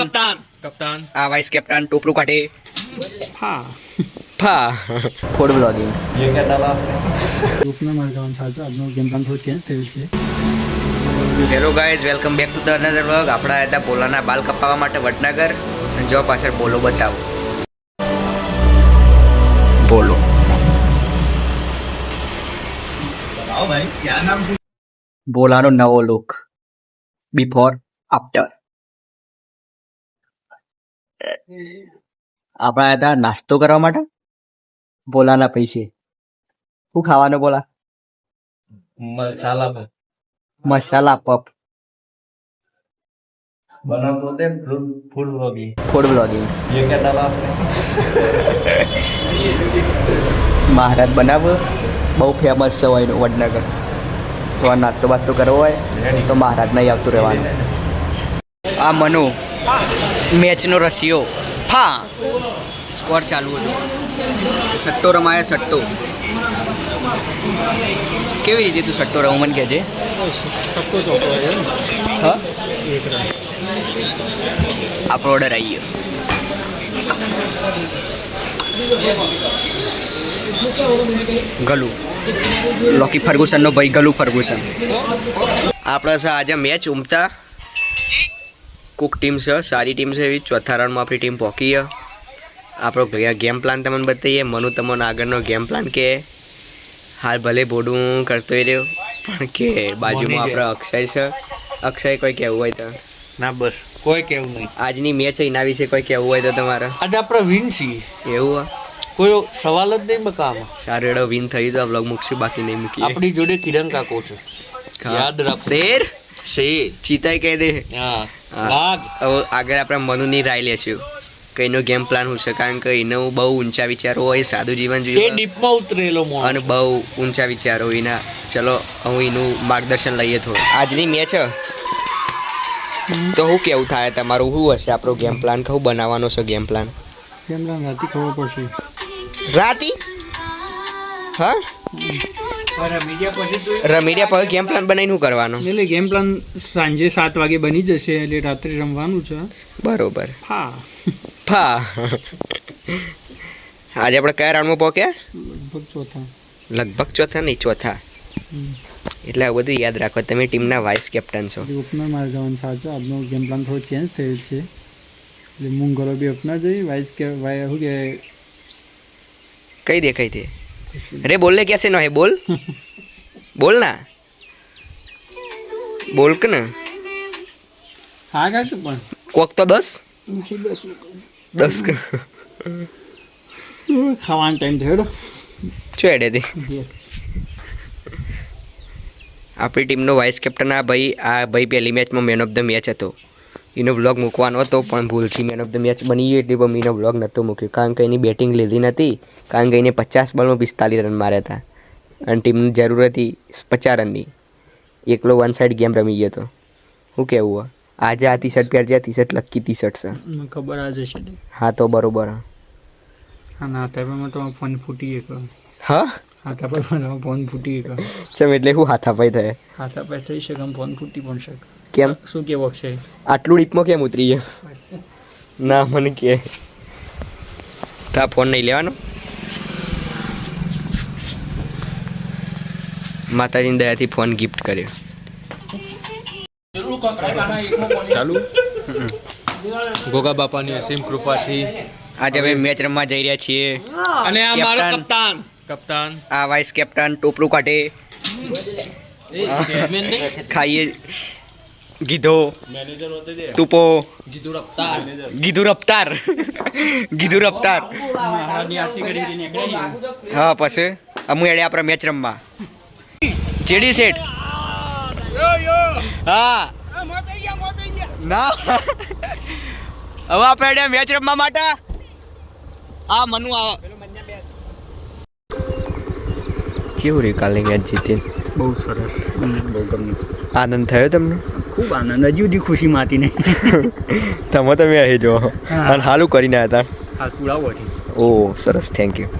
કપ્તાન કપ્તાન આ vice captain ટોપલું કાઢે હા ફા ફૂડ બ્લોગિંગ ગ્રુપના મારે જવાનું સાચું આજનો ગેમ પ્લાન થોડું ચેન્જ થયું છે. Hello guys welcome back to the another vlog. આપણા હતા બોલાના બાલ કપાવવા માટે વડનગર અને જો પાછળ બોલો બતાવો બોલો બોલાનો નવો લુક બિફોર આફ્ટર. આપણા હતા નાસ્તો કરવા માટે બોલાના પૈસે. શું ખાવાનું બોલા? મસાલા પપ બનાવતો તે ફૂડ વ્લોગિંગ ફૂડ બ્લોગિંગ ये क्या डाला મહારાજ બનાવો બહુ ફેમસ છે હોય વડનગર. તો આ નાસ્તો બાસ્તો કરવો હોય તો મહારાજ નહીં આવતું રહેવાનું. આ મનુ મેચનો રસિયો હા સ્કોર ચાલુ હતો. સટ્ટો રમાય સટ્ટો. કેવી રીતે તું સટ્ટો રમો મને કહેજે. હા આપણો ઓર્ડર આવી ગયો. ગલુ લોકી ફર્ગુસનનો ભાઈ ગલુ ફર્ગુસન. આપણે છે આજે મેચ ઉમતા કુક ટીમ છે, સારી ટીમ છે એવી. ચોથા રાઉન્ડમાં આપણી ટીમ પહોંચી છે. આપણો ગેમ પ્લાન તમને બતાવીએ. મનુ તમને આગળનો ગેમ પ્લાન કે હાલ ભલે બોડું કરતો રહ્યો પણ કે બાજુમાં આપણો અક્ષય છે. અક્ષય કોઈ કહેવું હોય તો ના બસ કોઈ કેવું નહીં. આજની મેચ એના વિશે કોઈ કહેવું હોય તો તમારે આજે આપણે વિન છીએ, એવું કોઈ સવાલ જ નહીં બકામાં. સારું એડો વિન થયું તો આ બ્લોગ મૂકશું, બાકી નહીં મૂકીએ. આપણી જોડે કિરણ કાકો છે, યાદ રાખો. શેર શેર ચીતાઈ કહી દે. હા હા. વાઘ. હવે આગળ આપણે મનુની રાય લેશું કઈનો ગેમ પ્લાન શું છે, કારણ કે એનું બહુ ઊંચા વિચારો હોય, સાદું જીવન એ જીવે ડીપમાં ઉતરેલો અને માણસ. બહુ ઊંચા વિચારો એના. ચલો હું એનું માર્ગદર્શન લઈએ થોડું. આજની મેચ તો શું કેવું થાય તમારું? શું હશે આપણો ગેમ પ્લાન? કહું બનાવવાનો છે ગેમ પ્લાન? ગેમ પ્લાન રાતે ખબર પડશે. રાતી હા રમીડિયા પછી ગેમ પ્લાન બનાવીને શું કરવાનું? એટલે ગેમ પ્લાન સાંજે 7 વાગે બની જશે, એટલે રાત્રે રમવાનું છે. બરોબર. હા ફા આજે આપણે કયા રાઉન્ડમાં પહોંચ્યા? લગભગ ચોથા. લગભગ ચોથા નહીં, ચોથા. એટલે આ બધું યાદ રાખો. તમે ટીમના વાઇસ કેપ્ટન છો. ઓપનર મારે જવાનું સાચું આજનો ગેમ પ્લાન થોડો ચેન્જ થયું છે. એટલે મુંગરો બી ઓપનર જઈ વાઇસ કે શું કે કઈ દેખાય તે? અરે બોલને कैसे નો હે? બોલ બોલ ના, બોલ કે ને. હા કાકા પણ કોક તો 10 ખાવાનો ટાઈમ થયો. ચો એડે તે આપણી ટીમનો વાઇસ કેપ્ટન આ ભાઈ પહેલી મેચમાં મેન ઓફ ધ મેચ હતો. એનો વ્લોગ મૂકવાનો હતો પણ ભૂલથી મેન ઓફ ધ મેચ બની ગયો એટલે પણ એનો વ્લોગ નહોતો મૂક્યો, કારણ કે એની બેટિંગ લીધી નથી. કારણ કે એને 50 બોલમાં 45 રન માર્યા હતા અને ટીમની જરૂર હતી 50 રનની. એકલો વન સાઈડ ગેમ રમી ગયો હતો. શું કહેવું? આજે આ ટી શર્ટ પહેરજે. આ T shirt lucky T shirt છે. મને ખબર આ જશે. હા તો બરોબર. હા ના ત્યાં તો ફોન ફૂટી ગયો. હા હાથા પર ફોન ફૂટી ગયો. ચમ એટલે શું હાથાપાઈ થાય? હાથા પર થઈ શકે, ફોન ફૂટી પણ શકે. કેમ? શું કેવું અક્ષય? આટલું ડીપમાં કેમ ઉતરી ગયો? ના મને કે તા ફોન નહીં લેવાનો. માતાજીની દયાથી ફોન ગિફ્ટ કર્યો. ચાલુ ગોગા બાપાની અસીમ કૃપાથી આજે અમે મેચ રમવા જઈ રહ્યા છીએ અને આ મારો કેપ્ટન. કપ્તાન આ વાઇસ કેપ્ટન ટોપલું કાઢે ખાઈએ ગીધો તુપો ગીધું રફતાર હા પછી અમુ એડે આપણે મેચ રમવા ચેડી સેટ. હા ના હવે આપણે મેચ રમવા માટે આ મનુ આવે. કેવું રે કાલની મેચ જીતી? બહુ સરસ, બહુ ગમ્યું. આનંદ થયો તમને? ખૂબ આનંદ. હજી સુધી ખુશી માતી નહીં. તમે અહીં જો અને હાલું કરીને આવ્યા હતા. હાલ પુરાવો હતી. ઓ સરસ, થેન્ક યુ.